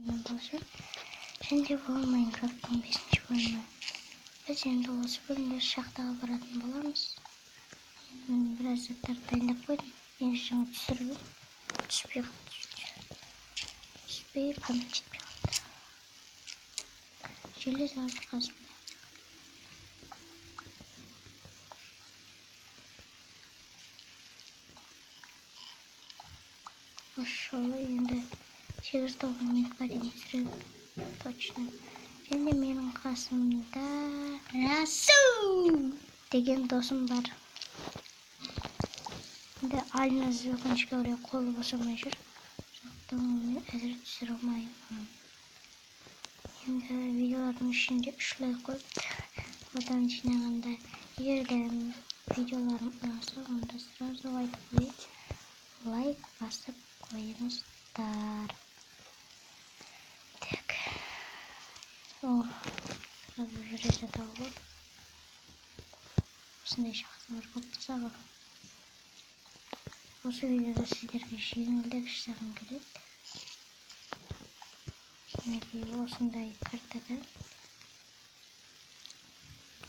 болсын. Және бұл Майнкрафттың 5-ші бөлімі. Біз енді осы бөлімде шахтаға баратын боламыз. Біраз заттар дайындап қойдым. Мен жаңа түсіріп түспей қанат жетпей қалды. Желез алып қасымда. Ошолы енді 8-9 минутқа дейін түсіреді. Точно. Және менің қасымда Расул деген досым бар. Енді Алиназ өкінішке орай қолы босамай жүр. Сондықтан оны әзір түсіре алмаймын. Енді видеолардың ішінде 3 лайк қойып, одан жинағанда егер де видеоларым ұнаса, онда сразу айтып қойып, лайк басып қойыңыздар. Так. Сразу жүресі тауып. Осындай шахталар көп болса ғой. Осы видеода сіздерге жеңілдік жасағым келеді. Мінекей осындай картада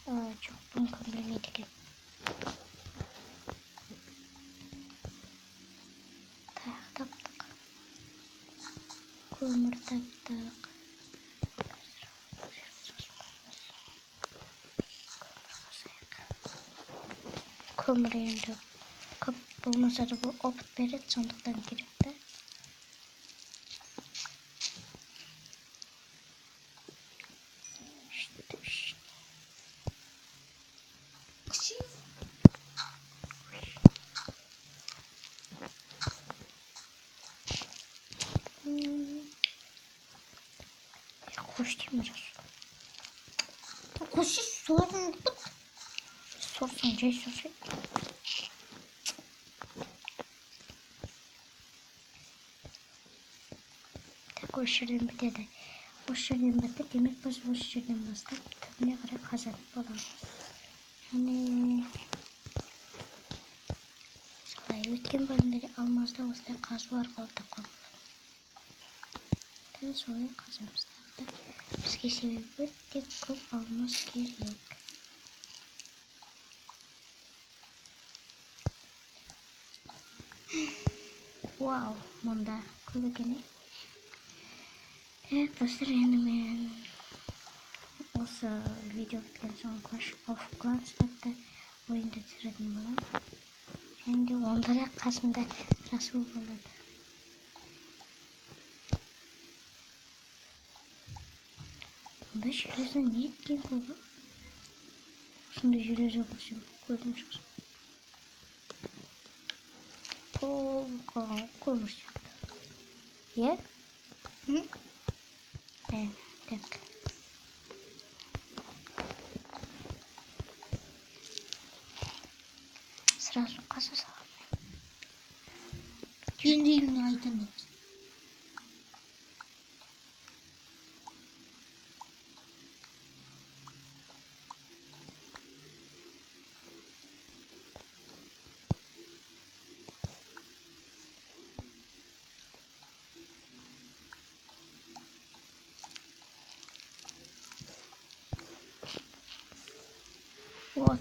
жоқ мүмкін білмейді екен. Таптық. Көмір таптық. Көмір енді көп болмаса да бұл опыт береді, сондықтан керек та. Қош деймін Расул. Қош сорын бұт. Сорсын, жай сорсын. Осы жерден бітеді. Осы жерден бітті, демек біз осы жерден бастап түбіне қарай қазанып боламыз. Және солай өткен бөлімдерде алмазды осылай қазу арқылы тапқан болады. Солай қазамыздағы бізге себебі өте көп алмаз керек. Вау, мұнда көп екен. Достар, енді мен осы видео біткен соң Clash of Clans атты ойынды түсіретін боламын. Және де онда да қасымда Расул болады. Онда железі не еткен болды? Осында железі болсын, көзім шықсын. Көмір сияқты. Е? Так. Сразу қаса саламын. Жеңдейін айтамын.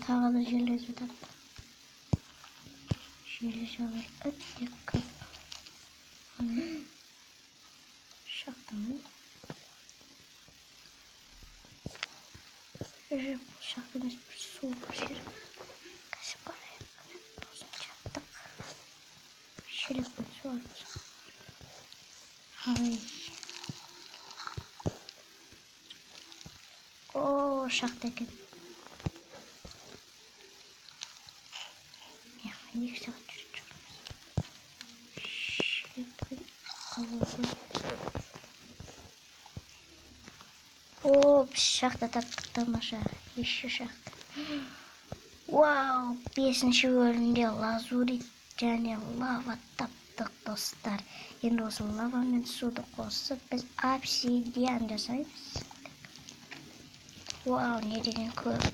Тағы да железі тапты. Железі алар өте көп. Шақтымын. Бұл шақты емес бір су бір жер. Кәсіп қарайып. Осын жаттық. Шелекпен су алып. Ай. Шақты екен. Екі сағат жүріп жүрміз. Шелекпен қалуы. Шахта таптық, тамаша. Еще шахта. Вау, 5-ші бөлімде лазурит және лава таптық, достар. Енді осы лава мен суды қосып, біз обсидиан жасаймыз. Вау, не деген көп.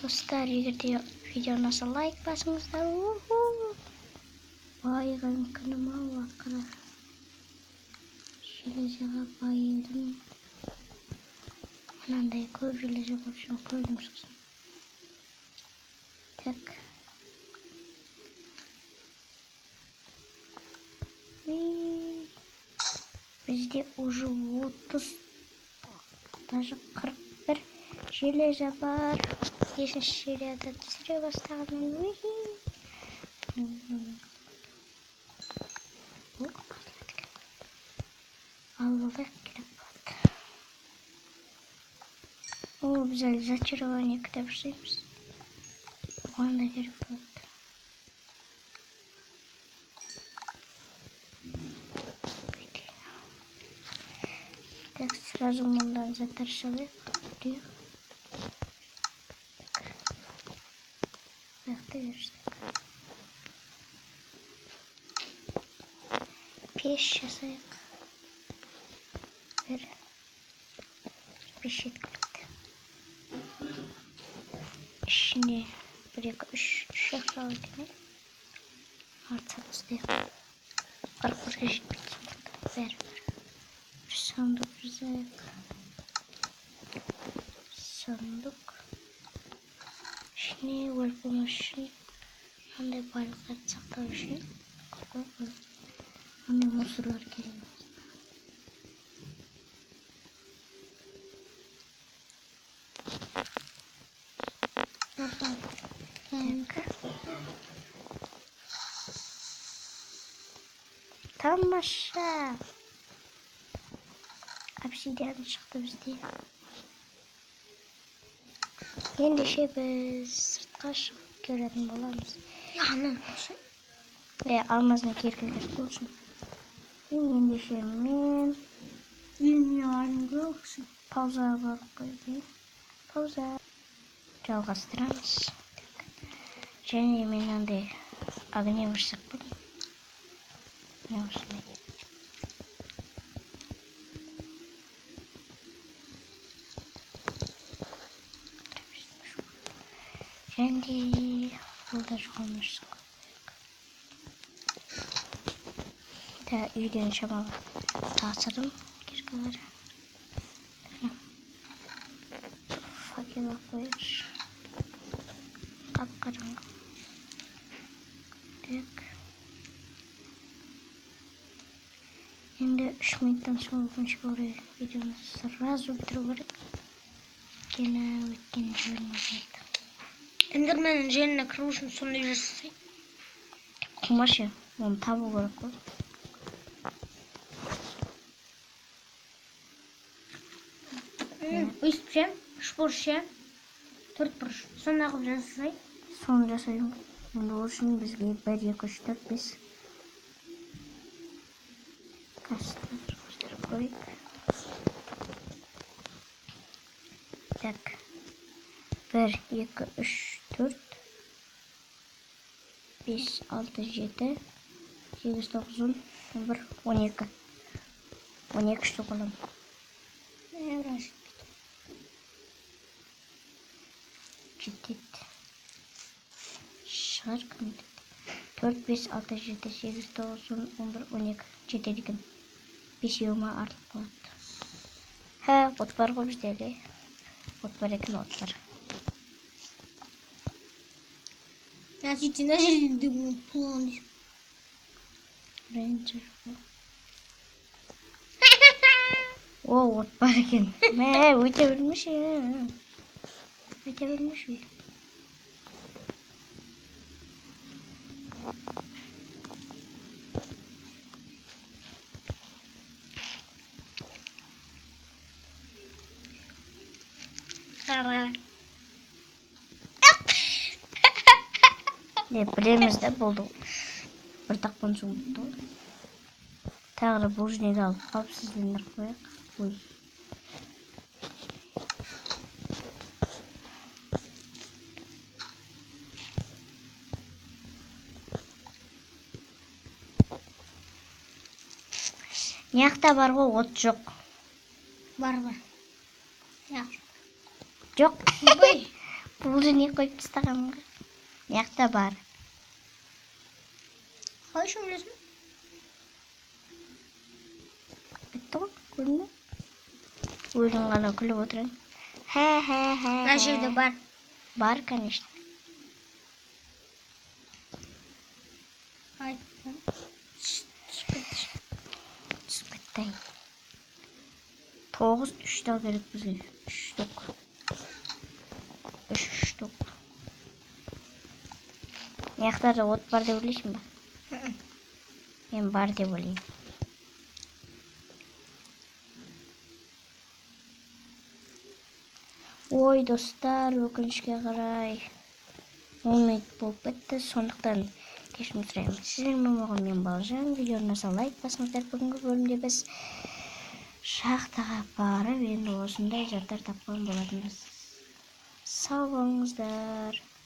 Достар, егер де видео ұнаса лайк басыңыздар. Байған күнім ау ақыры. железяға байыдым. Мынандай көп железя болсын, көзім шықсын. Так. Бізде уже 30, даже 41 железя бар. 5-ші серияда түсіре бастағанмын. Аллах керек болады. Біз әлі зачарование кітап жасаймыз. Оған да керек болады. Так, сразу мындан заттар салайық. Аяқта берістік. Пеш жасайық. Бір пеш жеткілікті. Ішіне 1-2-3 шақырау екен. Артсақ ұстайық. 41-ге жетпейді. Бәрі-бәрі. Bir sandık жасайық. Sandık. İçine өлпіміз үшін. Андай байлықтарды сақтау үшін. Андай мусорлар керек. Тамаша. Обсидиан шықты бізде. Ендеше біз сыртқа шығып көретін боламыз. Алмазына кергілдер болсын. Ендеше мен пауза барып қойдым. Пауза. Жалғастырамыз. Және мен андай огне вышсақ болдым. Не осылай. Және бұл да жоғалмашсың. Да, үйден шамалы тасырым кешкілері. Факела қойыр. Қап-қараңғы. Так. Енді 3 минуттан соң өкінішке орай видеоны сразу бітіру керек. Өйткені өткен жібермейді. Эндерменнің жеріне кіру үшін сондай жасай. Қумашы, оны табу керек қой. Өйстіп жем, 3 бұрыш жем, 4 бұрыш. Сонда қып жасай. Соны жасайым. Онда ол үшін бізге 1, 2, 3, 4, 5 кастыр қойып. Так. 1, 2, 3, 4, 5, 6, 7, 8, 9, 10, 11, 12. 12 штук алам. Жетеді. Шығар кімді. 4, 5, 6, 7, 8, 9, 10, 11, 12. Жетеді екен. 5-еуіме артып болады. От бар ғой біздегі. От бар екен, от бар. Сөйтсен жерде план дейсің. Рейнджер. О, от бар екен. Өте білмеш. Өте білмеш. Білеміз де болды. Бір тақпан соң болды. Тағыры бұл жинеді алып қалып сіздендір қояқ. Неқта бар ғой, от жоқ. Бар. Жоқ. Бұл жіне қойып тұстағанға. Неқта бар. Қалай үшін білесің? Бітті ғой. Көрдің бе? Өзің ғана күліп отырайын. Хе. Мына жерде бар. Бар, конечно. Айттым. Түсіп кетті. 9 3 штук керек бізге. 3 штук. 3 штук. Мияқтарда от бар деп ойлайсың ба? Мен бар деп ойлаймын. Ой, достар, өкінішке қарай. 10 минут болып кетті, сондықтан кешірім сұраймын. Сіздермен болған мен Балжан. Видеоны ұнаса лайк басыңыздар. Бүгінгі бөлімде біз шахтаға барып, енді осындай заттар тапқан болатынбыз. Сау болыңыздар.